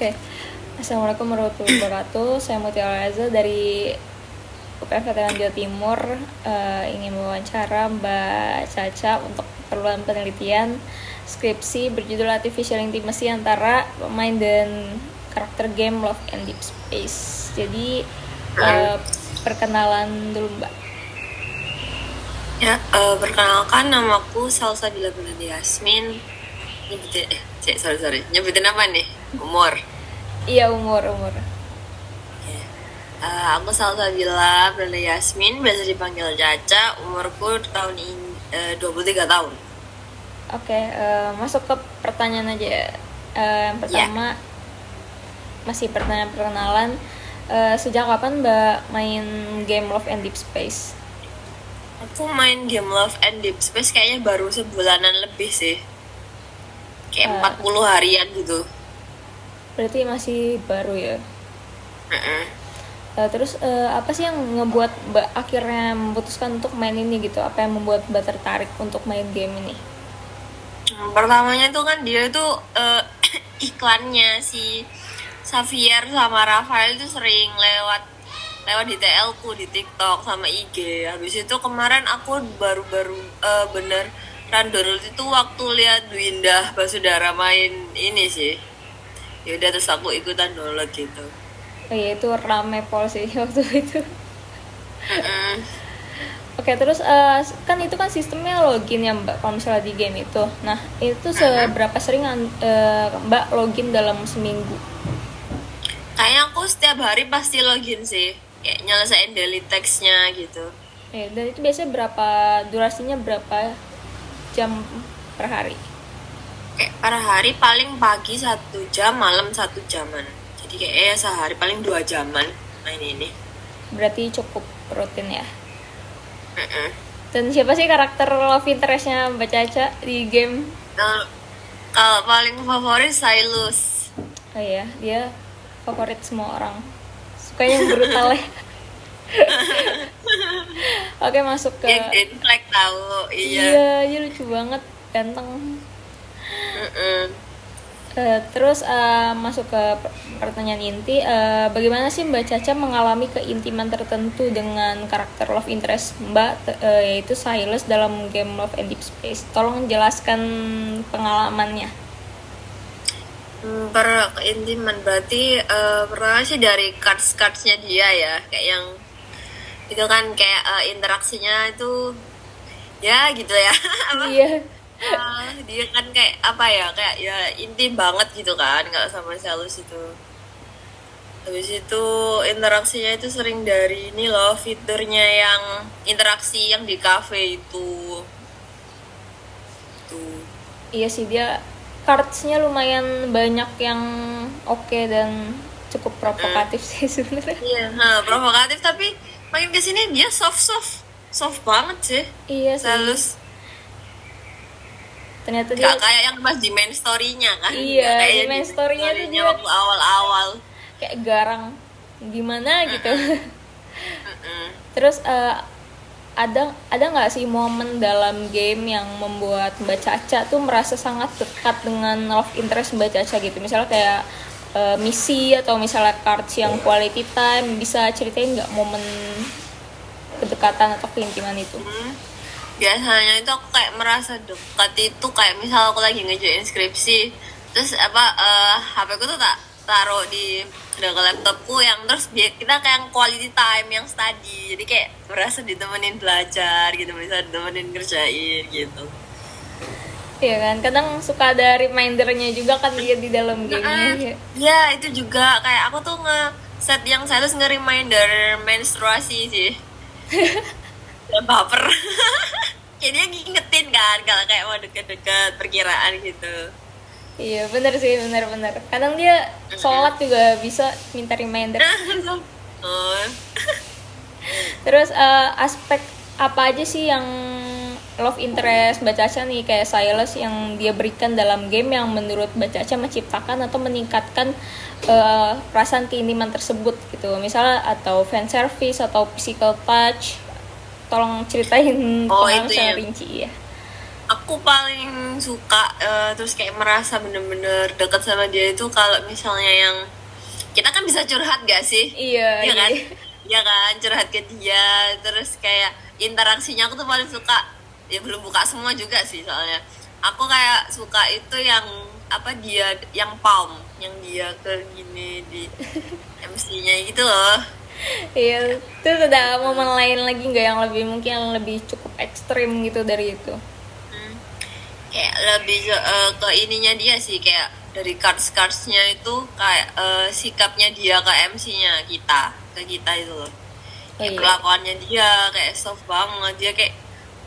Oke. Assalamualaikum warahmatullahi wabarakatuh. Saya Mutia Alaza dari UPN Veteran Jawa Timur. Ingin mewawancara Mbak Caca untuk keperluan penelitian skripsi berjudul Artificial Intimacy antara pemain dan karakter game Love and Deep Space. Jadi perkenalan dulu Mbak. Ya, perkenalkan namaku Salsabila Yasmin. Nyebutin apa nih? Umur. Iya, umur. Aku Salsabila Yasmin, biasa dipanggil Caca. Umurku tahun ini 23 tahun. Oke, masuk ke pertanyaan aja. Yang pertama, masih pertanyaan perkenalan. Sejak kapan Mbak main game Love and Deep Space? Aku main game Love and Deep Space kayaknya baru sebulanan lebih sih. Kayak 40 harian gitu. Berarti masih baru ya? Uh-uh. Terus apa sih yang ngebuat Mbak akhirnya memutuskan untuk main ini gitu? Apa yang membuat Mbak tertarik untuk main game ini? Pertamanya tuh kan dia tuh iklannya si Xavier sama Rafael tuh sering lewat di TL ku, di TikTok sama IG. Habis itu kemarin aku baru-baru bener download itu waktu lihat Dwinda Basudara main ini sih. Ya udah terus aku ikutan download gitu. Oh iya, itu rame pol sih waktu itu. Mm-mm. Oke, terus kan itu kan sistemnya login ya Mbak kalau misalnya di game itu. Nah, itu seberapa sering Mbak login dalam seminggu? Kayaknya aku setiap hari pasti login sih. Kayak nyelesain daily text-nya gitu. Dan itu biasanya durasinya berapa jam per hari? Kayak per hari paling pagi 1 jam, malam 1 jaman. Jadi kayaknya sehari paling 2 jaman main ini. Berarti cukup rutin ya. Mm-mm. Dan siapa sih karakter love interest-nya Mbak Caca di game? Kalau paling favorit Silas. Oh iya, dia favorit semua orang. Suka yang brutal ya. Oke, masuk ke Yang Green Flag tahu, iya. Iya, dia lucu banget, ganteng. Mm-mm. Terus masuk ke pertanyaan inti, bagaimana sih Mbak Caca mengalami keintiman tertentu dengan karakter love interest Mbak, yaitu Silas dalam game Love and Deep Space? Tolong jelaskan pengalamannya. Keintiman berarti pertama sih dari cardsnya dia ya, kayak yang itu kan kayak interaksinya itu ya gitu ya. Apa? Iya. Dia kan kayak apa ya, kayak ya intim banget gitu kan kalau sama Salus itu. Habis itu interaksinya itu sering dari ini loh, fiturnya yang interaksi yang di cafe itu tuh. Iya sih, dia cards-nya lumayan banyak yang oke dan cukup provokatif sih sebenarnya. Iya, provokatif tapi makin kesini dia soft banget sih. Iya sih. Salus Ternyata dia nggak kayak yang pas di main story-nya kan. Iya, Nggak kayak di yang main story-nya tuh dia waktu awal-awal. kayak garang gimana gitu. Mm-mm. Terus ada nggak sih momen dalam game yang membuat Mbak Caca tuh merasa sangat dekat dengan love interest Mbak Caca gitu? Misalnya kayak misi atau misalnya cards yang quality time, bisa ceritain nggak momen kedekatan atau keintiman itu? Biasanya itu aku kayak merasa dekat itu kayak misal aku lagi ngerjain skripsi, terus HP ku tuh tak taruh di dekat laptopku, yang terus kita kayak quality time yang study, jadi kayak merasa ditemenin belajar gitu, bisa ditemenin ngerjain gitu. Iya kan, kadang suka ada remindernya juga kan dia di dalam gamenya. Ya itu juga kayak aku tuh nge-set yang saya terus nge-reminder menstruasi sih. Dan baper. Jadi dia ngingetin kan kalau kayak mau deket-deket perkiraan gitu. Iya benar sih, benar. Kadang dia sholat juga bisa minta reminder. Oh. Terus aspek apa aja sih yang love interest Mbak Caca nih kayak Silas yang dia berikan dalam game yang menurut Mbak Caca menciptakan atau meningkatkan perasaan keintiman tersebut gitu, misalnya atau fan service atau physical touch? Tolong ceritain pengalaman secara rinci ya. Aku paling suka terus kayak merasa bener-bener deket sama dia itu kalau misalnya yang kita kan bisa curhat gak sih? Iya, Iya iya. kan? Iya kan, curhat ke dia. Terus kayak interaksinya aku tuh paling suka. Ya belum buka semua juga sih soalnya. Aku kayak suka itu yang apa dia yang palm, yang dia ke gini di MC-nya gitu loh. Iya, terus ada momen lain lagi nggak yang lebih mungkin yang lebih cukup ekstrim gitu dari itu? Hmm. Kayak lebih ke ininya dia sih, kayak dari cards-cardsnya itu kayak sikapnya dia ke MC-nya kita, ke kita itu loh. Oh Kayak iya. perlakuannya dia kayak soft banget, dia kayak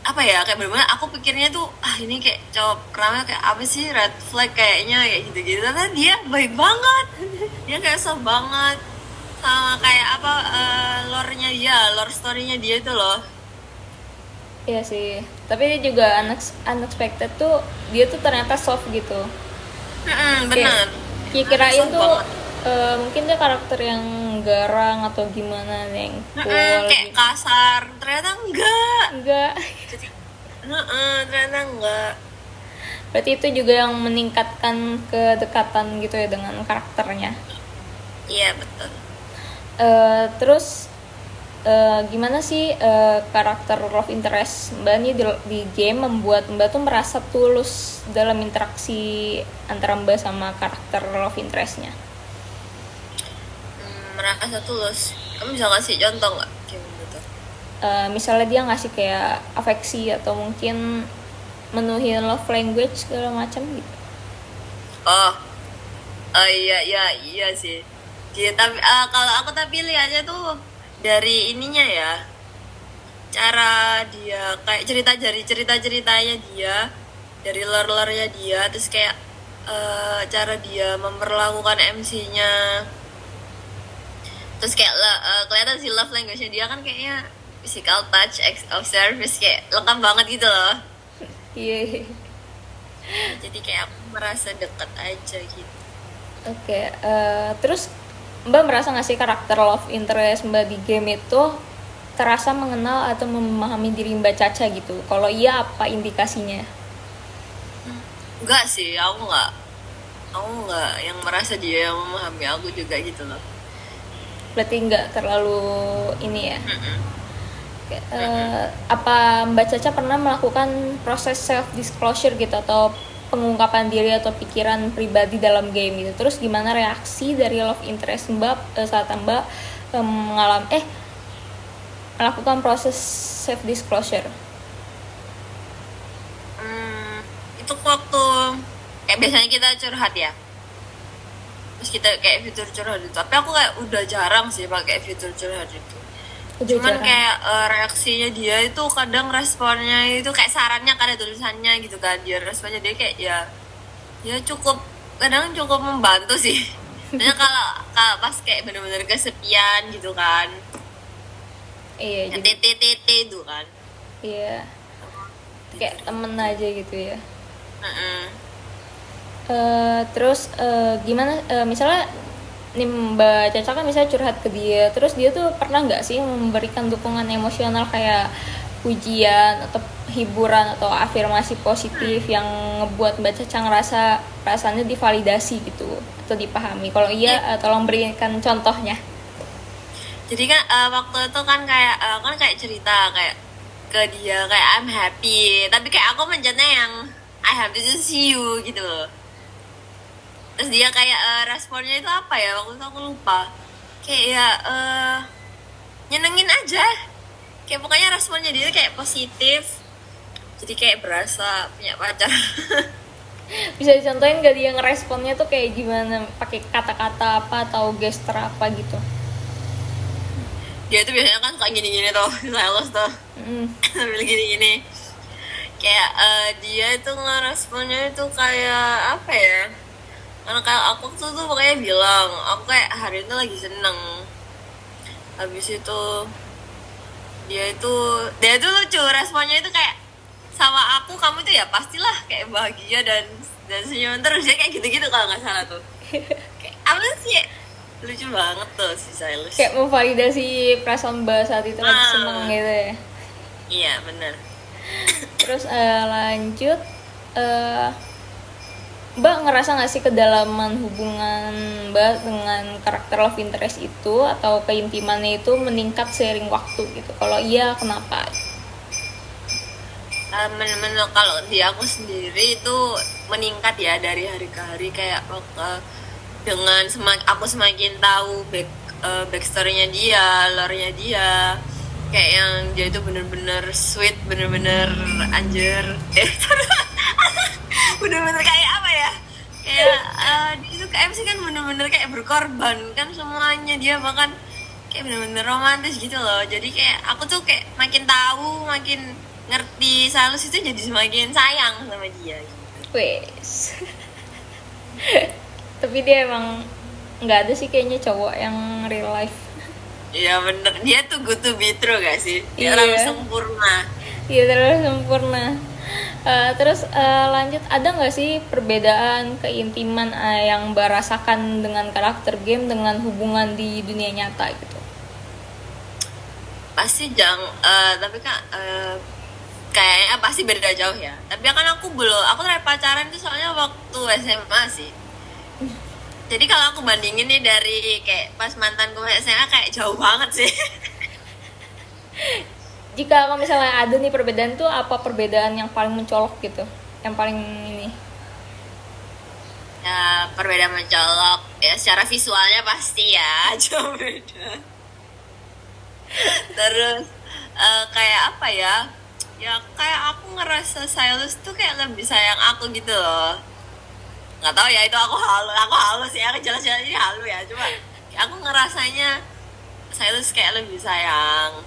apa ya, kayak bener-bener aku pikirnya tuh ini kayak cowok pertama kayak apa sih, red flag kayaknya kayak gitu-gitu, ternyata dia baik banget, dia kayak soft banget, sama kayak apa lore-nya dia, lore story-nya dia itu loh. Iya sih. Tapi dia juga unexpected tuh dia tuh ternyata soft gitu. Kayak Bener. kirain Soft tuh banget. mungkin dia karakter yang garang atau gimana yang cool Kayak gitu. kasar, ternyata enggak. Enggak. Jadi ternyata enggak. Berarti itu juga yang meningkatkan kedekatan gitu ya dengan karakternya. Iya betul. Terus gimana sih karakter love interest Mbak ini di game membuat Mbak tuh merasa tulus dalam interaksi antara Mbak sama karakter love interestnya? Merasa tulus. Kamu bisa kasih contoh nggak kayak gitu? Misalnya dia ngasih kayak afeksi atau mungkin menuhin love language segala macam gitu. Oh, iya iya iya sih. Dia tapi kalau aku tapi lihatnya tuh dari ininya ya, cara dia kayak cerita ceritanya dia, dari lore-lore-nya dia, terus kayak cara dia memperlakukan MC-nya, terus kayak kelihatan sih love language-nya dia kan kayaknya physical touch, acts of service, kayak lengkap banget gitu loh. Iya. Jadi kayak aku merasa deket aja gitu. Oke, terus Mbak merasa nggak sih karakter love interest Mbak di game itu terasa mengenal atau memahami diri Mbak Caca gitu? Kalau iya, apa indikasinya? Enggak sih, aku nggak yang merasa dia yang memahami aku juga gitu loh. Berarti nggak terlalu ini ya? Mm-mm. Oke, apa Mbak Caca pernah melakukan proses self disclosure gitu atau pengungkapan diri atau pikiran pribadi dalam game gitu? Terus gimana reaksi dari love interest Mbak saat Mbak melakukan proses self disclosure? Itu waktu kayak biasanya kita curhat ya, terus kita kayak fitur curhat itu, tapi aku kayak udah jarang sih pakai fitur curhat itu. Udah Cuman jarang. kayak reaksinya dia itu kadang responnya itu kayak sarannya kan ada tulisannya gitu kan, dia responnya dia kayak ya cukup, kadang cukup membantu sih. Soalnya kalau kalau pas kayak bener-bener kesepian gitu kan, Iya, yang jadi TTTT itu kan. iya kayak temen aja gitu ya. Heeh. Terus gimana misalnya nih Mbak Caca kan misalnya curhat ke dia, terus dia tuh pernah nggak sih memberikan dukungan emosional kayak pujian atau hiburan atau afirmasi positif yang ngebuat Mbak Caca ngerasa perasaannya divalidasi gitu atau dipahami? Kalau iya, tolong berikan contohnya. Jadi kan waktu itu kan kayak cerita kayak ke dia kayak I'm happy, tapi kayak aku mencetnya yang I happy to see you gitu loh. Terus dia kayak responnya itu apa ya, waktu itu aku lupa, kayak ya nyenengin aja, kayak pokoknya responnya dia kayak positif, jadi kayak berasa punya pacar. Bisa dicontohin gak dia ngeresponnya tuh kayak gimana? Pakai kata-kata apa atau gesture apa gitu? Dia tuh biasanya kan suka gini-gini tuh, Silas tuh Mm. sambil gini-gini, kayak dia itu ngeresponnya itu kayak apa ya, karena kayak aku tuh pokoknya bilang aku kayak hari ini lagi seneng, habis itu dia itu lucu responnya itu kayak sama aku kamu itu ya pastilah kayak bahagia dan senyum terus, dia kayak gitu-gitu kalau nggak salah tuh, kayak apa sih, lucu banget tuh si Silas. Kayak memvalidasi perasaan Mbak saat itu lagi seneng gitu ya. Iya bener. Terus lanjut, eh, Mbak ngerasa nggak sih kedalaman hubungan Mbak dengan karakter love interest itu atau keintimannya itu meningkat seiring waktu gitu? Kalau iya, kenapa? Kalau di aku sendiri itu meningkat ya dari hari ke hari, kayak dengan aku semakin tahu backstory-nya dia, lore-nya dia, kayak yang dia itu bener-bener sweet, bener-bener anjir, bener-bener kayak apa ya, kayak dia itu kayak MC kan bener-bener kayak berkorban kan semuanya, dia bahkan kayak bener-bener romantis gitu loh. Jadi kayak aku tuh kayak makin tahu, makin ngerti Salus itu, jadi semakin sayang sama dia gitu. Wes. Tapi dia emang nggak ada sih kayaknya cowok yang real life. Iya bener, dia tuh good to be true gak sih? Dia Iya. terlalu sempurna. Iya, terlalu sempurna. Terus lanjut, ada nggak sih perbedaan keintiman yang Mbak rasakan dengan karakter game dengan hubungan di dunia nyata gitu? Pasti tapi kan kayaknya pasti beda jauh ya. Tapi kan aku terakhir pacaran tuh soalnya waktu SMA sih. Jadi kalau aku bandingin nih dari kayak pas mantanku SMA, kayak jauh banget sih. Jika kalau misalnya ada nih perbedaan tuh, apa perbedaan yang paling mencolok gitu? Yang paling ini? Ya perbedaan mencolok ya, secara visualnya pasti ya jauh beda. Terus kayak apa ya? Ya kayak aku ngerasa Silas tuh kayak lebih sayang aku gitu loh. Nggak tahu ya, itu aku halu sih, aku jelas-jelas ini halu ya. Cuma aku ngerasanya Silas kayak lebih sayang.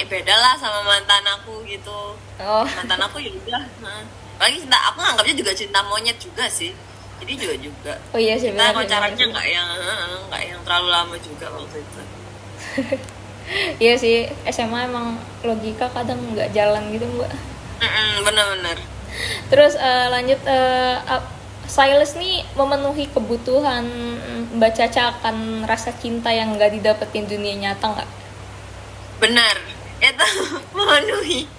Beda lah sama mantan aku gitu. Oh, Mantan aku ya udah. Lagi cinta, aku nganggapnya juga cinta monyet juga sih. Jadi juga oh iya sih, kita benar. pacarannya nggak yang terlalu lama juga waktu itu. Iya sih, SMA emang logika kadang nggak jalan gitu, Mbak. Bener-bener. Terus lanjut, Silas nih memenuhi kebutuhan Mbak Caca akan rasa cinta yang nggak didapetin dunia nyata nggak? Benar, itu memenuhi.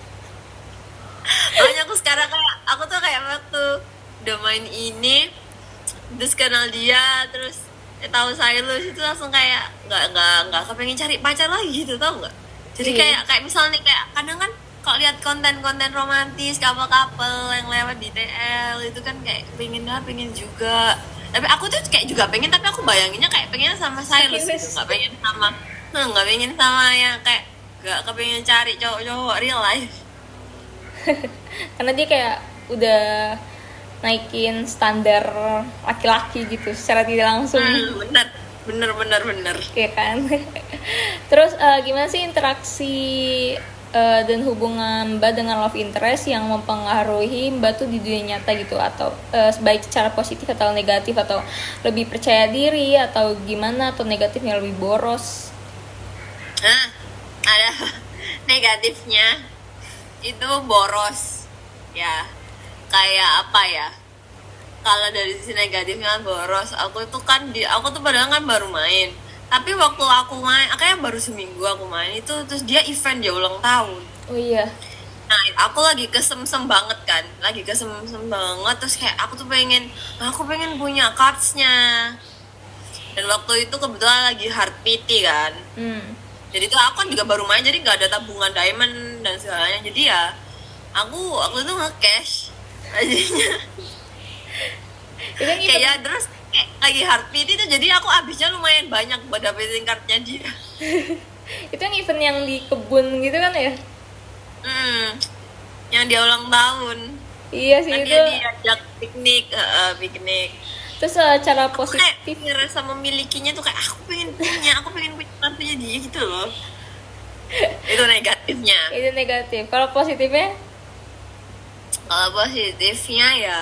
Makanya aku sekarang kayak, aku tuh kayak waktu udah main ini, terus kenal dia, terus tahu Silas itu langsung kayak nggak kepengen cari pacar lagi gitu, tau nggak? Jadi Iya. kayak misalnya nih, kayak kadang kan kalau lihat konten-konten romantis couple-couple yang lewat di TL itu kan kayak pengen juga. Tapi aku tuh kayak juga pengen, tapi aku bayanginnya kayak pengen sama Silas gitu, nggak pengen sama yang kayak nggak kepengen cari cowok-cowok real life. Karena dia kayak udah naikin standar laki-laki gitu secara tidak langsung. Bener. Iya kan? Terus gimana sih interaksi dan hubungan Mbak dengan love interest yang mempengaruhi Mbak tuh di dunia nyata gitu, atau baik secara positif atau negatif, atau lebih percaya diri atau gimana, atau negatifnya lebih boros? Nah, ada negatifnya itu boros ya. Kayak apa ya, kalau dari sisi negatifnya boros, aku tuh padahal kan baru main, tapi waktu aku main kayak baru seminggu aku main itu, terus dia event dia ulang tahun. Oh iya. Nah aku lagi kesemsem banget kan, terus kayak aku pengen punya cardsnya. Dan waktu itu kebetulan lagi hard PT kan, jadi tuh aku kan juga baru main, jadi nggak ada tabungan diamond dan segalanya. Jadi ya aku waktu itu nge-cash aja. Itu yang Kayak ya, terus kayak lagi hard PT itu, jadi aku habisnya lumayan banyak buat dapetin kartunya dia. itu yang event yang di kebun gitu kan ya? Yang dia ulang tahun Iya sih kan, itu. dia diajak piknik. Terus cara Aku kayak positif, ngerasa memilikinya tuh, kayak aku pengen punya kartunya dia gitu loh. Itu negatifnya. itu negatif. Kalau positifnya? Kalau positifnya ya,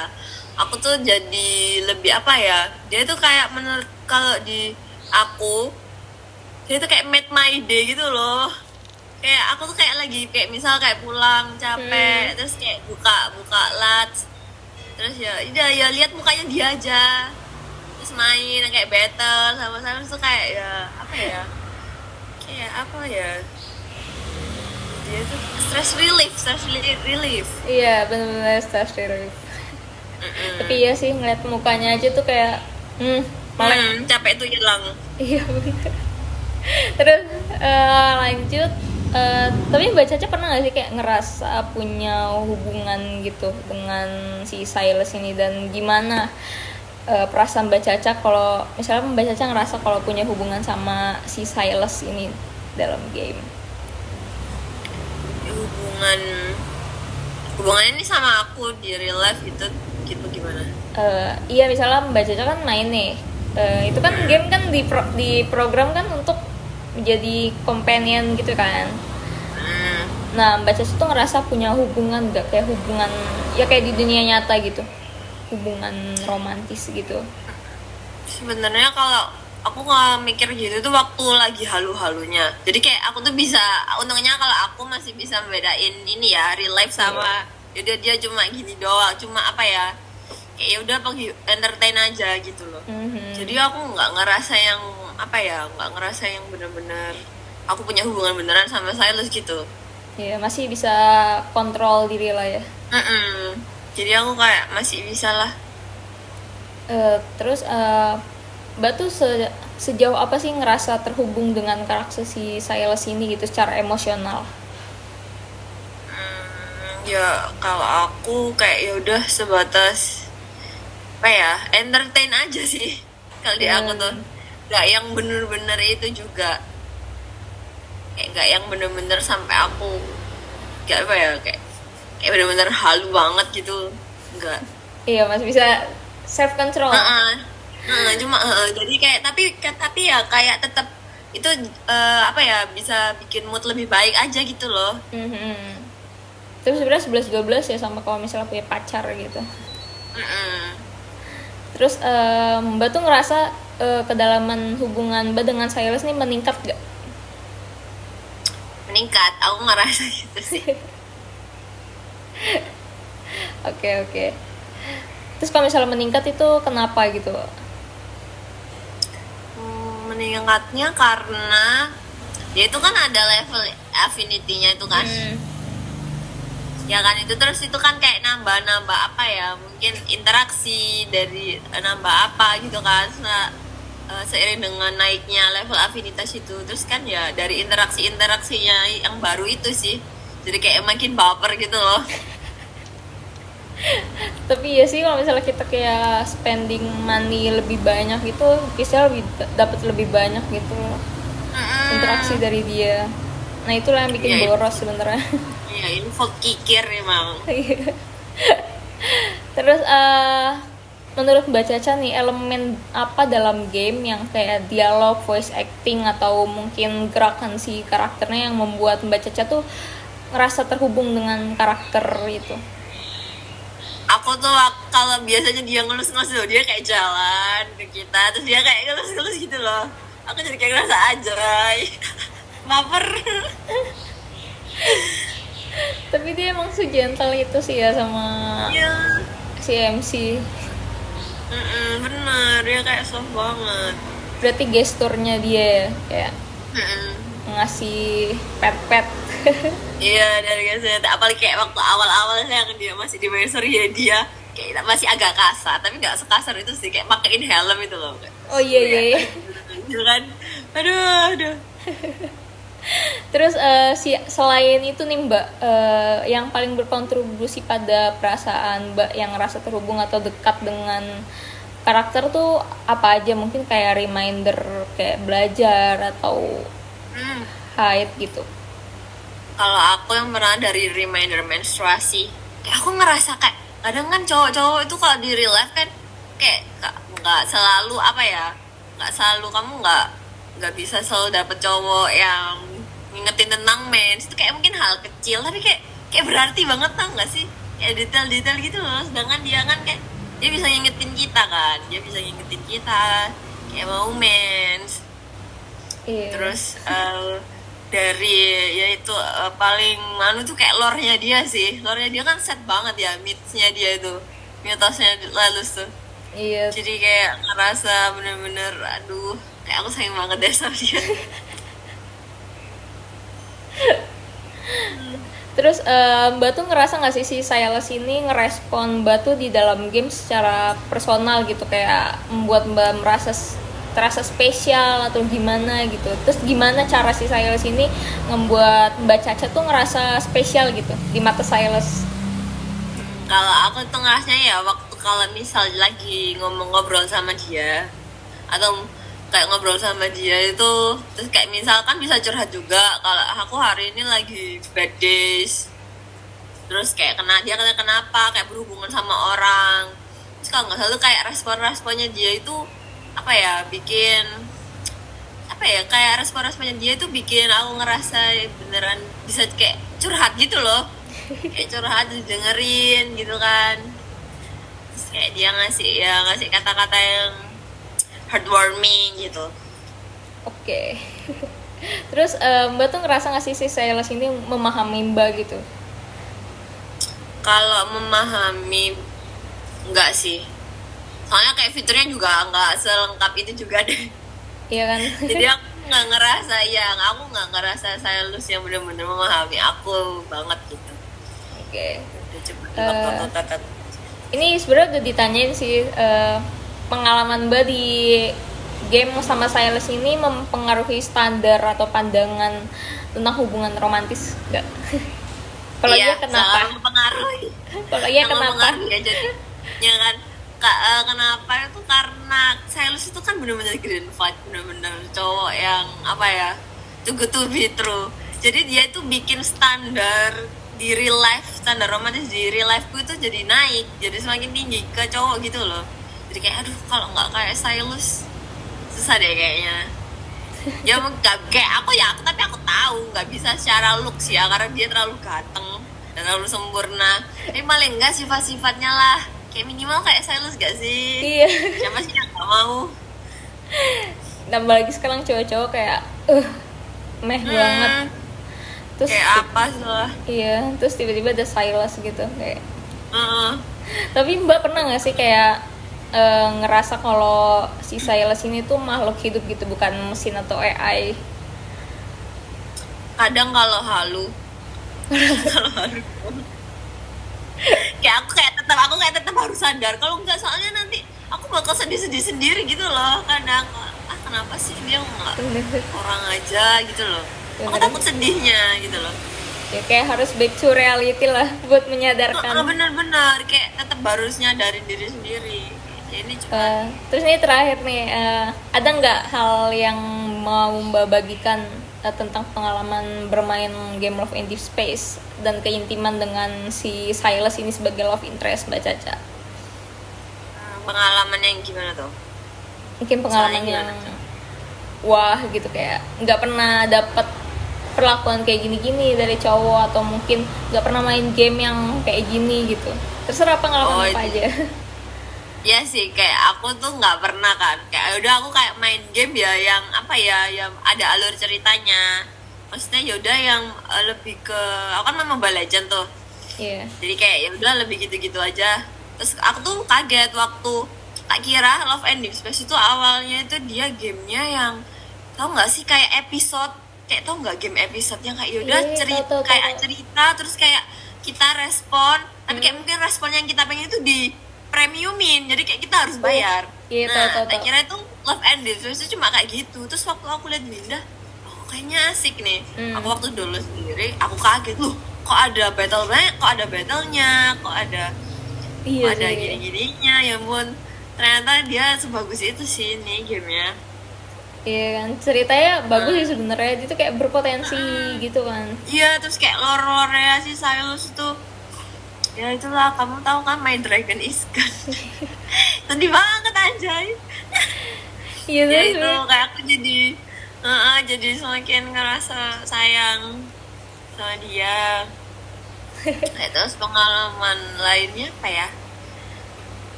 aku tuh jadi lebih apa ya, dia tuh kayak menurut, kalau di aku dia tuh kayak made my day gitu loh. Kayak aku tuh kayak lagi kayak misal kayak pulang capek, terus kayak buka lats, terus ya udah ya lihat mukanya dia aja, terus main kayak battle sama tuh kayak ya apa ya, dia tuh stress relief. Iya, benar-benar stress relief. Tapi iya sih ngeliat mukanya aja tuh kayak melek. Capek tuh hilang. Iya bener. Terus lanjut, tapi Mbak Caca pernah gak sih kayak ngerasa punya hubungan gitu dengan si Silas ini, dan gimana perasaan Mbak Caca kalau misalnya Mbak Caca ngerasa kalau punya hubungan sama si Silas ini dalam game? hubungan Hubungannya ini sama aku di real life itu gitu gimana? Iya, misalnya Mbak Caca kan main nih, itu kan game kan di program kan untuk menjadi companion gitu kan. Nah, Mbak Caca tuh ngerasa punya hubungan gak kayak hubungan ya kayak di dunia nyata gitu, hubungan romantis gitu? Sebenarnya kalau aku nggak mikir gitu tuh waktu lagi halu-halunya. Jadi kayak aku tuh bisa, untungnya kalau aku masih bisa membedain ini ya real life sama yaudah dia cuma gini doang, cuma apa ya, kayak ya udah entertain aja gitu loh. Jadi aku nggak ngerasa yang apa ya, nggak ngerasa yang bener-bener aku punya hubungan beneran sama Silas gitu. Iya, masih bisa kontrol diri lah ya. Jadi aku kayak masih bisa lah. Terus Mbak tuh sejauh apa sih ngerasa terhubung dengan karakter si Silas ini gitu secara emosional? Ya kalau aku kayak ya udah sebatas apa ya, entertain aja sih. Kalau di aku tuh nggak yang bener-bener itu juga, kayak nggak yang bener-bener sampai aku kayak apa ya, kayak bener-bener halu banget gitu, nggak. Iya, masih bisa self control. Cuma jadi kayak tapi ya kayak tetap itu apa ya, bisa bikin mood lebih baik aja gitu loh. Terus sebenarnya 11-12 ya sama kalau misalnya punya pacar gitu. Terus Mbak tuh ngerasa kedalaman hubungan Mbak dengan Silas nih meningkat gak? Meningkat, aku ngerasa gitu sih. Oke. Terus kalau misalnya meningkat itu kenapa gitu? Meningkatnya karena ya itu kan ada level affinity-nya itu kan. Ya kan, itu terus itu kan kayak nambah apa ya, mungkin interaksi dari nambah apa gitu kan. Seiring dengan naiknya level afinitas itu, terus kan ya dari interaksinya yang baru itu sih, jadi kayak makin baper gitu loh. Tapi ya sih kalau misalnya kita kayak spending money lebih banyak gitu, bisa dapat lebih banyak gitu loh, interaksi dari dia. Nah itulah yang bikin boros sebenarnya. Iya, info kikir emang. Terus menurut Mbak Caca nih, elemen apa dalam game yang kayak dialog, voice acting, atau mungkin gerakan si karakternya yang membuat Mbak Caca tuh ngerasa terhubung dengan karakter itu? Aku tuh kalau biasanya dia ngelus-ngelus loh, dia kayak jalan ke kita, terus dia kayak ngelus-ngelus gitu loh. Aku jadi kayak ngerasa aja, baper. Tapi dia emang segentle itu sih ya sama si MC. Bener, dia kayak soft banget. Berarti gesturnya dia kayak ngasih pet. Iya, dari biasanya, apalagi kayak waktu awal-awalnya dia masih di Mercury ya, dia kayak masih agak kasar, tapi nggak sekasar itu sih, kayak pakein helm itu loh. Oh iya. Gitu kan, aduh. Terus selain itu nih Mbak, yang paling berkontribusi pada perasaan Mbak yang ngerasa terhubung atau dekat dengan karakter tuh apa aja? Mungkin kayak reminder kayak belajar atau haid gitu. Kalau aku yang pernah dari reminder menstruasi, kayak aku ngerasa kayak kadang kan cowok-cowok itu kalau di real life kan kayak nggak selalu apa ya, nggak selalu kamu nggak bisa selalu dapet cowok yang ngingetin tentang mens. Itu kayak mungkin hal kecil tapi kayak berarti banget, tau nggak sih, kayak detail-detail gitu loh. Sedangkan dia kan kayak dia bisa ngingetin kita kayak mau mens. Terus dari yaitu paling tuh kayak lore-nya dia sih. Lore-nya dia kan set banget ya, myths-nya dia itu, mitosnya Lalus tuh. Iya. Jadi kayak ngerasa bener-bener aduh, kayak aku sayang banget deh sama dia. Terus Mbak tuh ngerasa nggak sih si Silas ini ngerespon Mbak tuh di dalam game secara personal gitu, kayak membuat Mbak terasa spesial atau gimana gitu. Terus gimana cara si Silas ini ngebuat Mbak Caca tuh ngerasa spesial gitu di mata Silas? Kalau aku tuh ngerasanya ya waktu kalau misal lagi ngobrol sama dia atau kayak ngobrol sama dia itu, terus kayak misalkan bisa curhat juga kalau aku hari ini lagi bad days, terus kayak dia kenapa kayak berhubungan sama orang, terus kalau nggak salah tuh kayak respon-responnya dia itu apa ya, bikin apa ya, kayak respon-responnya dia itu bikin aku ngerasa beneran bisa kayak curhat gitu loh, kayak curhat dengerin gitu kan. Terus kayak dia ngasih kata-kata yang heartwarming gitu. Oke. Terus Mbak tuh ngerasa nggak sih si Silas ini memahami Mbak gitu? Kalau memahami enggak sih, soalnya kayak fiturnya juga nggak selengkap itu juga deh. Iya kan? Jadi aku nggak ngerasa Silus yang benar-benar memahami aku banget gitu. Oke. Udah coba Eh, tatat. Ini sebenarnya udah ditanyain sih, pengalaman Mbak di game sama Silas ini mempengaruhi standar atau pandangan tentang hubungan romantis nggak? Kalau iya Iya, kenapa? sangat mempengaruhi. Kalau iya Sangat kenapa? mempengaruhi ya, jadi ya kan. Kenapa itu karena Silus itu kan benar-benar green flag, benar-benar cowok yang apa ya, too good to be true. Jadi dia itu bikin standar di real life, standar romantis di real life itu jadi naik, jadi semakin tinggi ke cowok gitu loh. Jadi kayak aduh, kalau nggak kayak Silus susah deh kayaknya. Ya nggak kayak tapi aku tahu nggak bisa secara looks ya, karena dia terlalu ganteng dan terlalu sempurna. Tapi paling enggak sifat-sifatnya lah, kayak minimal kayak Silus gak sih? Iya. Siapa sih yang gak mau? Nambah lagi sekarang cowok-cowok kayak meh banget. Terus Kayak apa sih lah? iya, terus tiba-tiba ada Silas gitu kayak. Heeh. Tapi Mbak pernah nggak sih kayak ngerasa kalau si Silas ini tuh makhluk hidup gitu, bukan mesin atau AI? Kadang kalau halu, kalau halu, kayak aku kayak tetap harus sadar. Kalau enggak, soalnya nanti aku bakal sedih-sedih sendiri gitu loh. Kadang kenapa sih dia nggak orang aja gitu loh? Aku takut sedihnya gitu loh. Ya kayak harus back to reality lah buat menyadarkan. Bener-bener kayak tetap harus nyadarin diri sendiri. Ya, ini cuma Terus ini terakhir nih, ada nggak hal yang mau Mbak bagikan tentang pengalaman bermain game Love in Deep Space dan keintiman dengan si Silas ini sebagai love interest Mbak Caca? pengalaman yang gimana tuh? Mungkin pengalaman Soalnya yang gimana? wah gitu, kayak nggak pernah dapet perlakuan kayak gini-gini dari cowok, atau mungkin nggak pernah main game yang kayak gini gitu. Terserah pengalaman apa aja. Ya sih, kayak aku tuh nggak pernah kan, kayak udah aku kayak main game ya yang apa ya, yang ada alur ceritanya. Maksudnya yaudah yang lebih ke, aku kan main Mobile Legend tuh, Iya. jadi kayak ya udah lebih gitu-gitu aja. Terus aku tuh kaget waktu tak kira Love and Deep Space itu awalnya itu dia gamenya yang, tau nggak sih, kayak episode, kayak tau nggak game episode yang kayak yaudah Iya, cerita, tahu. kayak cerita terus kayak kita respon, tapi kayak mungkin respon yang kita pengen itu di premiumin, jadi kayak kita harus bayar. Iya, Nah, tahu. tak kira itu Love and Deep Space itu cuma kayak gitu. Terus waktu aku lihat Linda, oh kayaknya asik nih. Aku waktu dulu sendiri, aku kaget loh, kok ada battlenya, kok ada Iya ada sih. gini-gininya, ya ampun. Ternyata dia sebagus itu sih ini gamenya. Iya kan, ceritanya bagus sih sebenarnya, itu kayak berpotensi gitu kan. Iya, terus kayak lore-lore si Silas itu, ya itulah, kamu tahu kan My Dragon is Gone. Sedih banget anjay. Iya Ya terus itu kayak aku jadi semakin ngerasa sayang sama dia. Nah, terus pengalaman lainnya apa ya?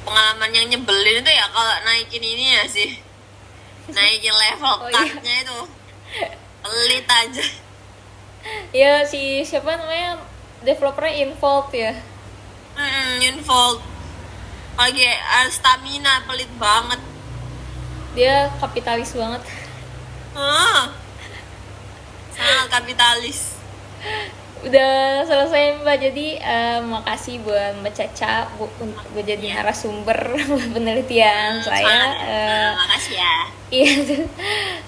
Pengalaman yang nyebelin itu ya kalau naikin ini ya sih, naikin level iya. cardnya itu pelit aja. ya si siapa namanya, developernya Involved ya. Involved lagi stamina pelit banget. Dia kapitalis banget. Sangat kapitalis. Udah selesai Mbak, jadi makasih buat Mbak Caca buat jadi Iya. narasumber penelitian saya. Semangat ya. Makasih ya. Iya,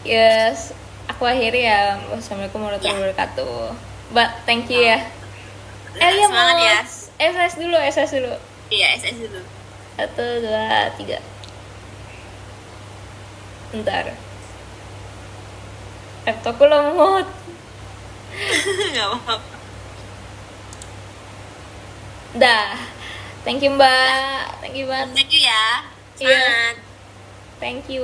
yes, aku akhiri ya. Wassalamualaikum warahmatullahi Ya. wabarakatuh. Mbak, thank you ya. Iya Semangat mau ya. SS dulu, SS dulu. Iya, SS dulu. 1, 2, 3. Bentar. Laptopku lemot. Gak apa-apa. Dah. Thank you Mbak. Thank you banget. Thank you ya. Iya. Semangat. Thank you.